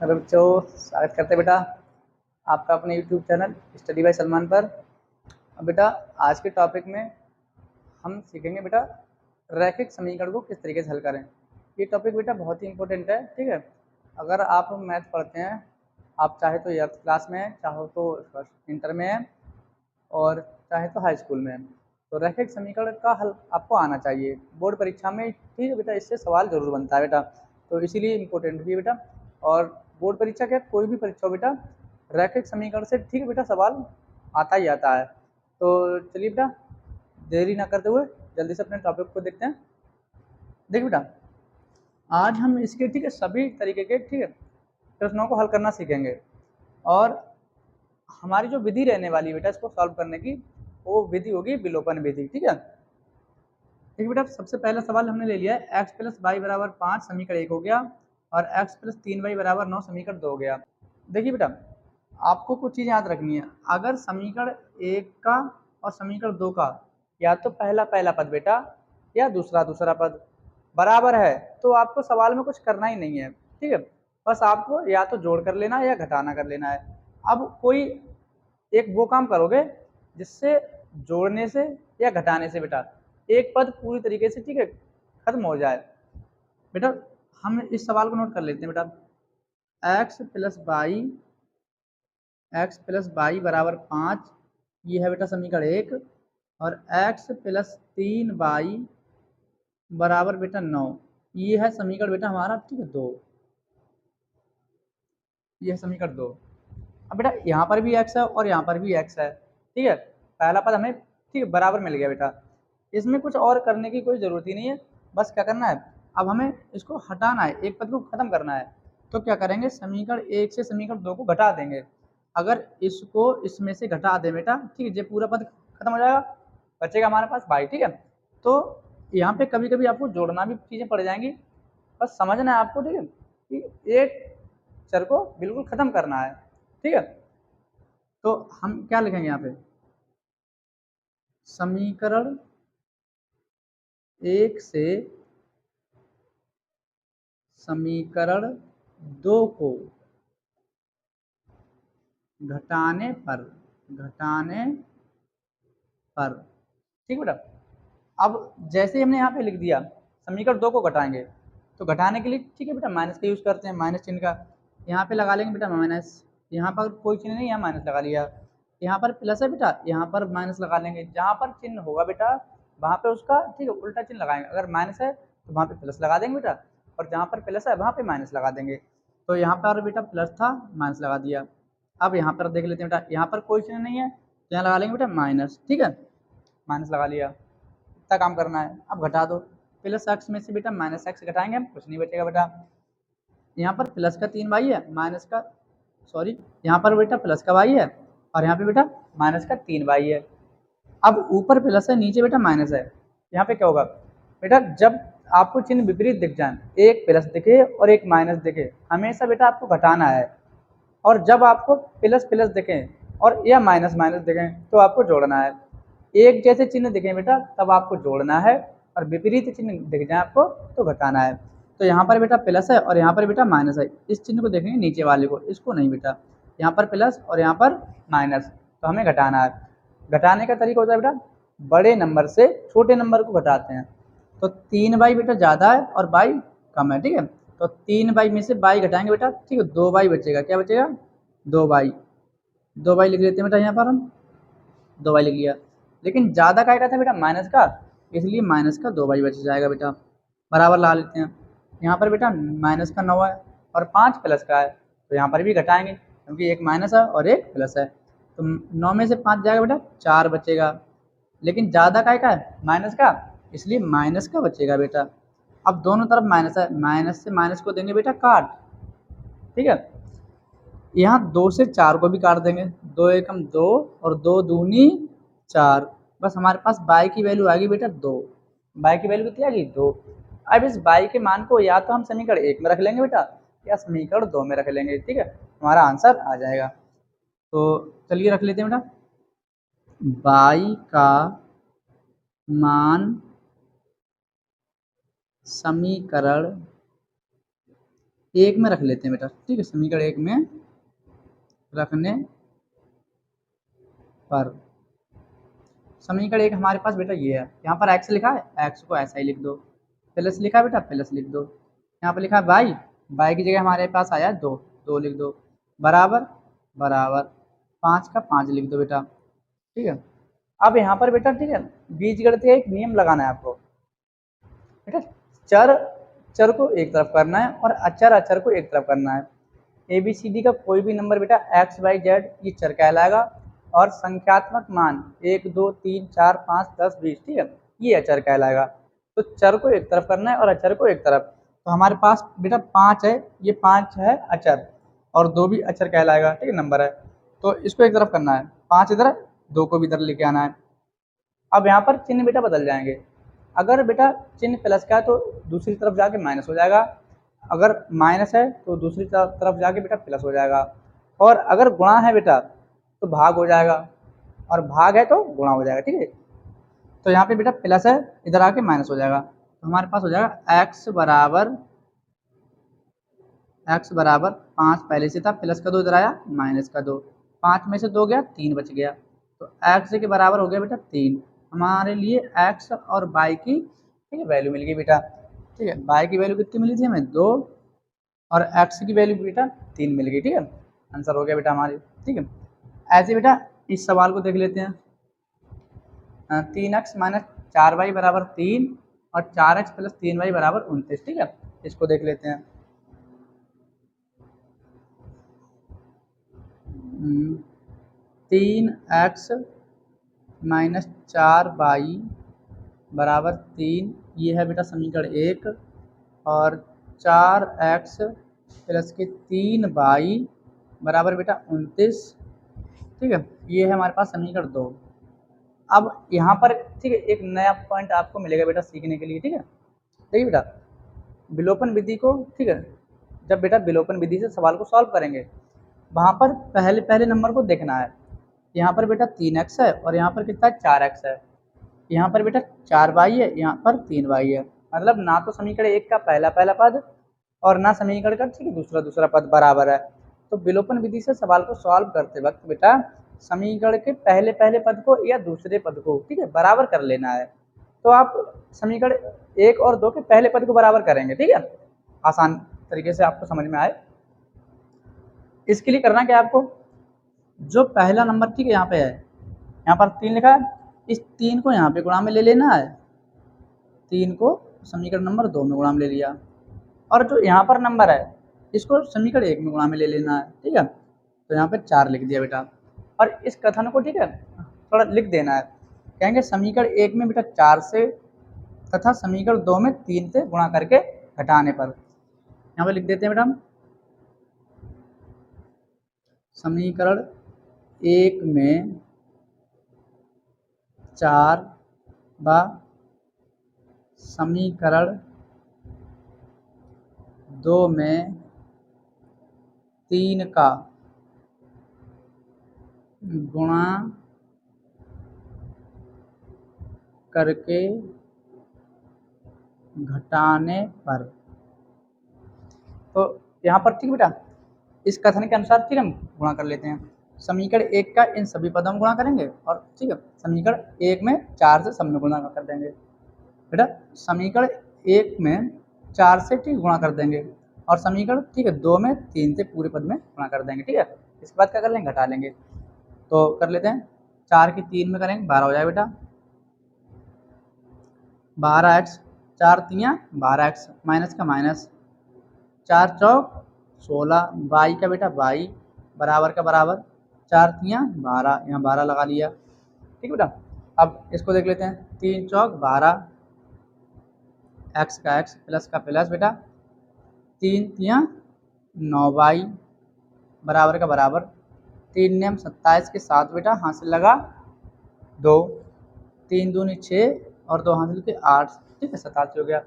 Hello बच्चों, स्वागत करते हैं बेटा आपका अपने YouTube channel study bye Salman पर। अब बेटा आज के टॉपिक में हम सीखेंगे बेटा रैखिक समीकरण को किस तरीके से हल करें। ये टॉपिक बेटा बहुत ही इंपॉर्टेंट है, ठीक है। अगर आप मैथ पढ़ते हैं, आप चाहे तो 8th क्लास में हैं, चाहो तो इंटर में हैं और चाहे तो हाई स्कूल में हैं, तो रैखिक समीकरण का हल आपको आना चाहिए बोर्ड परीक्षा में, ठीक है बेटा। इससे सवाल जरूर बनता है बेटा, तो इसीलिए इम्पोर्टेंट भी है बेटा। और बोर्ड परीक्षा क्या कोई भी परीक्षा हो बेटा, रैखिक समीकरण से ठीक है बेटा सवाल आता ही आता है। तो चलिए बेटा देरी ना करते हुए जल्दी से अपने टॉपिक को देखते हैं। देखिए बेटा आज हम इसके ठीक है सभी तरीके के ठीक है प्रश्नों को हल करना सीखेंगे, और हमारी जो विधि रहने वाली है बेटा इसको सॉल्व करने की, वो विधि होगी विलोपन विधि, ठीक है। देखिए बेटा सबसे पहला सवाल हमने ले लिया है x प्लस वाई बराबर 5 समीकरण 1 हो गया और x प्लस 3y बराबर 9 समीकरण 2 हो गया। देखिए बेटा आपको कुछ चीज़ याद रखनी है। अगर समीकरण 1 का और समीकरण 2 का या तो पहला पहला पद बेटा या दूसरा दूसरा पद बराबर है तो आपको सवाल में कुछ करना ही नहीं है, ठीक है। बस आपको या तो जोड़ कर लेना है या घटाना कर लेना है। अब कोई एक वो काम करोगे जिससे जोड़ने से या घटाने से बेटा एक पद पूरी तरीके से ठीक है खत्म हो जाए। बेटा हम इस सवाल को नोट कर लेते हैं बेटा, एक्स प्लस बाई बराबर 5, ये है बेटा समीकरण 1, और x प्लस 3y बराबर बेटा 9, ये है समीकरण बेटा हमारा ठीक है 2, ये है समीकरण 2। अब बेटा यहाँ पर भी x है और यहाँ पर भी x है, ठीक है। पहला पद हमें ठीक है बराबर मिल गया बेटा, इसमें कुछ और करने की कोई ज़रूरत ही नहीं है। बस क्या करना है, अब हमें इसको हटाना है, एक पद को खत्म करना है। तो क्या करेंगे, समीकरण 1 से समीकरण 2 को घटा देंगे। अगर इसको इसमें से घटा दें बेटा, ठीक है, ये पूरा पद खत्म हो जाएगा, बचेगा हमारे पास बाई, ठीक है। तो यहाँ पे कभी कभी आपको जोड़ना भी चीज़ें पड़ जाएंगी, बस समझना है आपको, ठीक है, कि एक चर को बिल्कुल खत्म करना है, ठीक है। तो हम क्या लिखेंगे यहाँ पे, समीकरण 1 से समीकरण 2 को घटाने पर ठीक है बेटा। अब जैसे ही हमने यहाँ पे लिख दिया समीकरण 2 को घटाएंगे, तो घटाने के लिए ठीक है बेटा माइनस का यूज़ करते हैं, माइनस चिन्ह का यहाँ पे लगा लेंगे बेटा माइनस। यहाँ पर कोई चिन्ह नहीं, यहाँ माइनस लगा लिया। यहाँ पर प्लस है बेटा, यहाँ पर माइनस लगा लेंगे। जहाँ पर चिन्ह होगा बेटा वहाँ पे उसका ठीक है उल्टा चिन्ह लगाएंगे। अगर माइनस है तो वहाँ पे प्लस लगा देंगे बेटा, और जहाँ पर प्लस है वहाँ पे माइनस लगा देंगे। तो यहाँ पर बेटा प्लस था, माइनस लगा दिया। अब यहाँ पर देख लेते हैं बेटा, यहाँ पर कोई चिन्ह नहीं है तो यहाँ लगा लेंगे बेटा माइनस, ठीक है, माइनस लगा लिया। इतना काम करना है। अब घटा दो, प्लस एक्स में से बेटा माइनस एक्स घटाएंगे हम, कुछ नहीं बचेगा बेटा। यहाँ पर प्लस का 3y है, माइनस का सॉरी यहाँ पर बेटा प्लस का y है और यहाँ पे बेटा माइनस का 3y है। अब ऊपर प्लस है नीचे बेटा माइनस है, यहाँ पे क्या होगा बेटा, जब आपको चिन्ह विपरीत दिख जाए, एक प्लस दिखे और एक माइनस दिखे, हमेशा बेटा आपको घटाना है। और जब आपको प्लस प्लस दिखें और या माइनस माइनस दिखें तो आपको जोड़ना है। एक जैसे चिन्ह दिखें बेटा तब आपको जोड़ना है, और विपरीत चिन्ह दिख जाए आपको तो घटाना है। तो यहाँ पर बेटा प्लस है और यहाँ पर बेटा माइनस है, इस चिन्ह को देखेंगे नीचे वाले को, इसको नहीं बेटा, यहाँ पर प्लस और यहाँ पर माइनस, तो हमें घटाना है। घटाने का तरीका होता है बेटा, बड़े नंबर से छोटे नंबर को घटाते हैं। तो 3y बेटा ज़्यादा है और y कम है, ठीक है। तो 3y में से y घटाएंगे बेटा, ठीक है, 2y बचेगा। क्या बचेगा, 2y लिख लेते हैं बेटा, यहाँ पर हम 2y लिख लिया। लेकिन ज़्यादा का था बेटा माइनस का, इसलिए माइनस का 2y बच जाएगा बेटा, बराबर ला लेते हैं। यहाँ पर बेटा माइनस का 9 है और 5 प्लस का है, तो यहाँ पर भी घटाएंगे क्योंकि एक माइनस है और एक प्लस है। तो 9 में से 5 जाएगा बेटा, 4 बचेगा। लेकिन ज़्यादा का है माइनस का, इसलिए माइनस का बचेगा बेटा। अब दोनों तरफ माइनस है, माइनस से माइनस को देंगे बेटा काट, ठीक है। यहाँ 2 से 4 को भी काट देंगे, 2 एकम 2 और 2 दूनी 4, बस हमारे पास बाई की वैल्यू आ गई बेटा 2। बाई की वैल्यू कितनी आ गई 2। अब इस बाई के मान को या तो हम समीकरण 1 में रख लेंगे बेटा या समीकरण 2 में रख लेंगे, ठीक है, हमारा आंसर आ जाएगा। तो चलिए रख लेते हैं बेटा, बाई का मान समीकरण एक में रख लेते हैं बेटा, ठीक है, समीकरण एक में रखने पर समीकरण एक हमारे पास बेटा ये है, यहाँ पर एक्स लिखा है, एक्स को ऐसा ही लिख दो, प्लस लिखा है बेटा, प्लस लिख दो, यहाँ पर लिखा है वाई, वाई की जगह हमारे पास आया दो, दो लिख दो, बराबर बराबर 5 का 5 लिख दो बेटा, ठीक है। अब यहाँ पर बेटा, ठीक है, बीजगणित का एक नियम लगाना है आपको बेटा, चर चर को एक तरफ करना है और अचर अचर को एक तरफ करना है। ABCD का कोई भी नंबर बेटा एक्स वाई जेड ये चर कहलाएगा और संख्यात्मक मान 1 2 3 4 5 10 20, ठीक है, ये अचर कहलाएगा। तो चर को एक तरफ करना है और अचर को एक तरफ। तो हमारे पास बेटा 5 है, ये 5 है अचर और 2 भी अचर कहलाएगा, ठीक है, नंबर है। तो इसको एक तरफ करना है, 5 इधर, 2 को भी इधर लेके आना है। अब यहाँ पर चिन्ह बेटा बदल जाएंगे, अगर बेटा चिन्ह प्लस का है तो दूसरी तरफ जाके माइनस हो जाएगा, अगर माइनस है तो दूसरी तरफ जाके बेटा प्लस हो जाएगा, और अगर गुणा है बेटा तो भाग हो जाएगा, और भाग है तो गुणा हो जाएगा, ठीक है। तो यहाँ पे बेटा प्लस है, इधर आके माइनस हो जाएगा, तो हमारे पास हो जाएगा x बराबर 5 पहले से था, प्लस का 2 इधर आया, माइनस का 2, 5 में से 2 गया, 3 बच गया, तो x के बराबर हो गया बेटा 3। हमारे लिए x और y की, ठीक है, वैल्यू मिल गई बेटा, ठीक है। y की वैल्यू कितनी मिली थी हमें, 2, और x की वैल्यू बेटा 3 मिल गई, ठीक है, आंसर हो गया बेटा हमारे, ठीक है। ऐसे बेटा इस सवाल को देख लेते हैं, 3x माइनस 4y बराबर 3 और 4x प्लस 3y बराबर 29, ठीक है, इसको देख लेते हैं। 3x माइनस 4y बराबर 3, ये है बेटा समीकरण एक, और 4x प्लस के 3y बराबर बेटा 29, ठीक है, ये है हमारे पास समीकरण दो। अब यहाँ पर, ठीक है, एक नया पॉइंट आपको मिलेगा बेटा सीखने के लिए, ठीक है। देखिए बेटा, विलोपन विधि को, ठीक है, जब बेटा विलोपन विधि से सवाल को सॉल्व करेंगे, वहाँ पर पहले पहले नंबर को देखना है। यहाँ पर बेटा 3x है और यहाँ पर कितना 4x है, यहाँ पर बेटा 4y है, यहाँ पर 3y है, मतलब ना तो समीकरण एक का पहला पहला पद और ना समीकरण का, ठीक है, दूसरा दूसरा पद बराबर है। तो विलोपन विधि से सवाल को सॉल्व करते वक्त बेटा समीकरण के पहले पहले पद को या दूसरे पद को, ठीक है, बराबर कर लेना है। तो आप समीकरण 1 और 2 के पहले पद को बराबर करेंगे, ठीक है, आसान तरीके से आपको समझ में आए। इसके लिए करना क्या आपको, जो पहला नंबर, ठीक है, यहाँ पे है, यहाँ पर 3 लिखा है, इस 3 को यहाँ पे गुणा में ले लेना है, 3 को समीकरण नंबर 2 में गुणा में ले लिया, और जो यहाँ पर नंबर है इसको समीकरण 1 में गुणा में ले लेना है, ठीक है। तो यहाँ पे 4 लिख दिया बेटा, और इस कथन को, ठीक है, थोड़ा लिख देना है, कहेंगे समीकरण 1 में बेटा 4 से तथा समीकरण 2 में 3 से गुणा करके घटाने पर, यहाँ पे लिख देते हैं बेटा, समीकरण 1 में 4 व समीकरण 2 में 3 का गुणा करके घटाने पर। तो यहाँ पर, ठीक बेटा, इस कथन के अनुसार, ठीक है, हम गुणा कर लेते हैं, समीकरण 1 का इन सभी पदों में गुणा करेंगे, और ठीक है, समीकरण 1 में 4 से सब में गुणा कर देंगे बेटा, समीकरण 1 में 4 से, ठीक, गुणा कर देंगे, और समीकरण, ठीक है, 2 में 3 से पूरे पद में गुणा कर देंगे, ठीक है। इसके बाद क्या कर लेंगे, घटा लेंगे, तो कर लेते हैं, 4 की 3 में करेंगे 12 हो जाए बेटा, 12x, 4 3 12x, माइनस का माइनस, 4 चौक 16, y का बेटा y बराबर का बराबर, 4 3 12, यहाँ 12 लगा लिया, ठीक बेटा। अब इसको देख लेते हैं, 3 चौक 12, x का x प्लस का प्लस बेटा, 3 3 9y बराबर का बराबर, 3 नियम 27 के साथ बेटा हासिल लगा 2, 3 दूनी 6 और 2 हासिल के 8, ठीक है, 87 हो गया,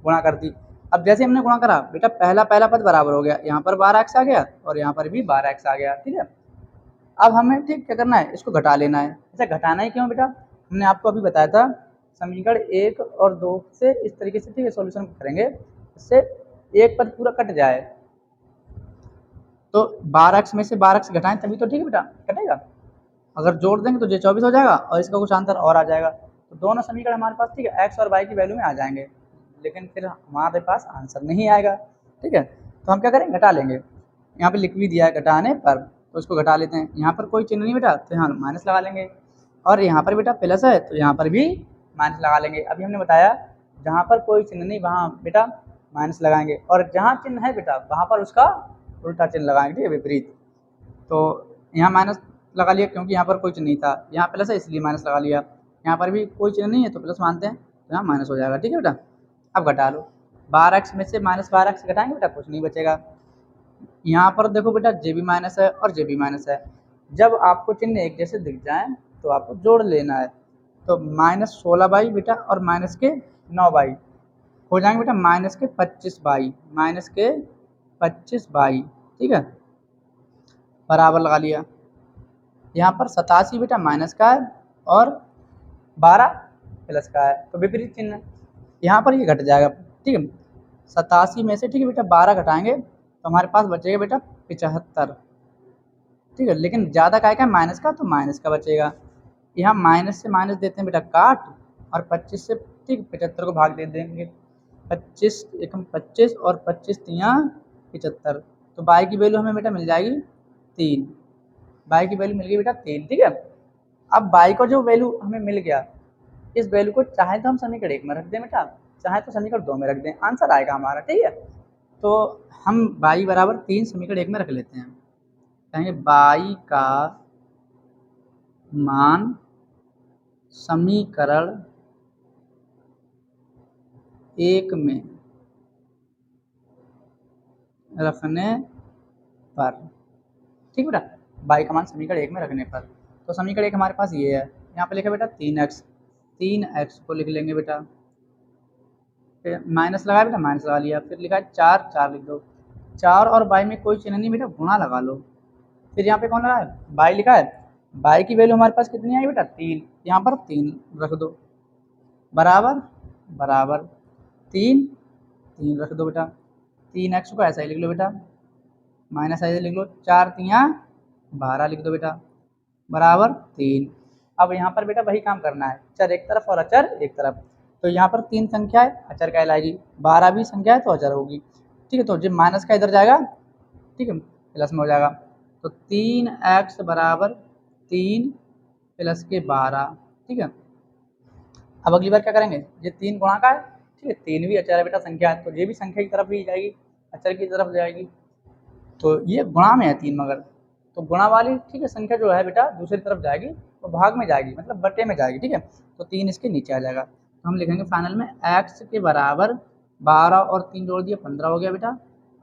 गुणा कर दी। अब जैसे हमने गुणा करा बेटा पहला पहला पद बराबर हो गया, यहाँ पर 12x आ गया और यहाँ पर भी 12x आ गया, ठीक है। अब हमें, ठीक, क्या करना है, इसको घटा लेना है। अच्छा, घटाना ही क्यों बेटा, हमने आपको अभी बताया था समीकरण 1 और 2 से इस तरीके से, ठीक है, सॉल्यूशन करेंगे, इससे एक पद पूरा कट जाए, तो 12x में से 12x घटाएं तभी तो ठीक है बेटा, कटेगा। अगर जोड़ देंगे तो ये 24 हो जाएगा और इसका कुछ आंसर और आ जाएगा। तो दोनों समीकरण हमारे पास ठीक है x और y की वैल्यू में आ जाएंगे, लेकिन फिर हमारे पास आंसर नहीं आएगा। ठीक है, तो हम क्या करेंगे, घटा लेंगे। यहाँ पे लिख भी दिया है घटाने पर, तो इसको घटा लेते हैं। यहाँ पर कोई चिन्ह नहीं बेटा, तो यहाँ माइनस लगा लेंगे, और यहाँ पर बेटा प्लस है तो यहाँ पर भी माइनस लगा लेंगे। अभी हमने बताया जहाँ पर कोई चिन्ह नहीं वहाँ बेटा माइनस लगाएंगे, और जहाँ चिन्ह है बेटा वहाँ पर उसका उल्टा चिन्ह लगाएंगे, ठीक है, विपरीत। तो यहाँ माइनस लगा लिया क्योंकि यहाँ पर कोई चिन्ह नहीं था, यहाँ प्लस है इसलिए माइनस लगा लिया। यहाँ पर भी कोई चिन्ह नहीं है तो प्लस मानते हैं, तो यहाँ माइनस हो जाएगा। ठीक है बेटा, अब घटा लो। 12x में से -12x घटाएंगे बेटा, कुछ नहीं बचेगा। यहाँ पर देखो बेटा जे भी माइनस है और जे भी माइनस है। जब आपको चिन्ह एक जैसे दिख जाए तो आपको जोड़ लेना है। तो -16y बेटा और माइनस के 9y हो जाएंगे बेटा माइनस के 25y, माइनस के 25y। ठीक है, बराबर लगा लिया। यहाँ पर 87 बेटा माइनस का है और 12 प्लस का है, तो विपरीत चिन्ह। यहाँ पर ये घट जाएगा। ठीक है, 87 में से ठीक है बेटा 12 घटाएंगे तो हमारे पास बचेगा बेटा 75। ठीक है, लेकिन ज़्यादा का है माइनस का, तो माइनस का बचेगा। यहाँ माइनस से माइनस देते हैं बेटा काट, और 25 से ठीक 75 को भाग दे देंगे। 25 एकम 25 और 25 तियाँ 75, तो y की वैल्यू हमें बेटा मिल जाएगी 3। y की वैल्यू मिल गई बेटा 3। ठीक है, अब y का जो वैल्यू हमें मिल गया, इस वैल्यू को चाहे तो हम समीकरण 1 में रख दें बेटा, चाहे तो समीकरण 2 में रख दें, आंसर आएगा हमारा। ठीक है, तो हम y बराबर 3 समीकरण 1 में रख लेते हैं। कहेंगे y का मान समीकरण 1 में रखने पर। ठीक बेटा, y का मान समीकरण 1 में रखने पर, तो समीकरण 1 हमारे पास ये है। यहाँ पे लिखा बेटा 3x को लिख लेंगे बेटा, फिर माइनस लगाया बेटा, माइनस लगा लिया। फिर लिखा है 4 लिख दो। 4 और y में कोई चिन्ह नहीं बेटा, गुणा लगा लो। फिर यहाँ पे कौन लगा है, y लिखा है। y की वैल्यू हमारे पास कितनी आई बेटा 3, यहाँ पर 3 रख दो, बराबर बराबर 3 रख दो बेटा। 3x को ऐसा ही लिख लो बेटा, माइनस ऐसे लिख लो, 4 तियाँ 12 लिख दो बेटा, बराबर 3। अब यहाँ पर बेटा वही काम करना है, चर एक तरफ और अचर एक तरफ। तो यहाँ पर 3 संख्या है, अचर कहलाएगी, 12 भी संख्या है तो अचर होगी। ठीक है, तो जब माइनस का इधर जाएगा, ठीक है, प्लस में हो जाएगा। तो 3x बराबर 3 प्लस के 12। ठीक है, अब अगली बार क्या करेंगे, ये 3 गुणा का है, ठीक है, 3 भी अचर है बेटा, संख्या है, तो ये भी संख्या की तरफ ही जाएगी, अचर की तरफ जाएगी। तो ये गुणा में है 3 मगर, तो गुणा वाली ठीक है संख्या जो है बेटा दूसरी तरफ जाएगी, तो भाग में जाएगी, मतलब बटे में जाएगी। ठीक है, तो 3 इसके नीचे आ जाएगा। तो हम लिखेंगे फाइनल में x के बराबर 12 और 3 जोड़ दिया 15 हो गया बेटा,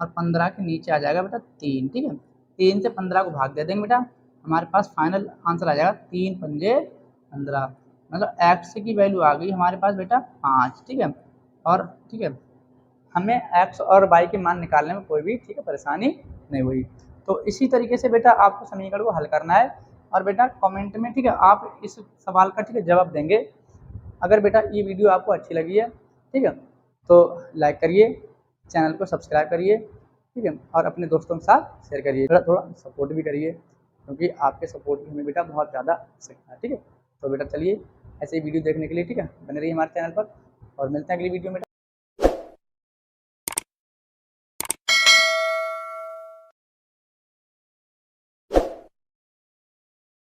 और 15 के नीचे आ जाएगा बेटा 3। ठीक है, 3 से 15 को भाग दे देंगे बेटा, हमारे पास फाइनल आंसर आ जाएगा 3 पंजे 15, मतलब x की वैल्यू आ गई हमारे पास बेटा 5। ठीक है, और ठीक है हमें x और y के मान निकालने में कोई भी ठीक है परेशानी नहीं हुई। तो इसी तरीके से बेटा आपको समीकरण को हल करना है, और बेटा कमेंट में ठीक है आप इस सवाल का ठीक है जवाब देंगे। अगर बेटा ये वीडियो आपको अच्छी लगी है, ठीक है, तो लाइक करिए, चैनल को सब्सक्राइब करिए, ठीक है, और अपने दोस्तों के साथ शेयर करिए, थोड़ा सपोर्ट भी करिए, क्योंकि आपके सपोर्ट की हमें बेटा बहुत ज़्यादा आवश्यकता है। ठीक है, तो बेटा चलिए ऐसे ही वीडियो देखने के लिए ठीक है बने रहिए हमारे चैनल पर, और मिलते हैं अगली वीडियो में।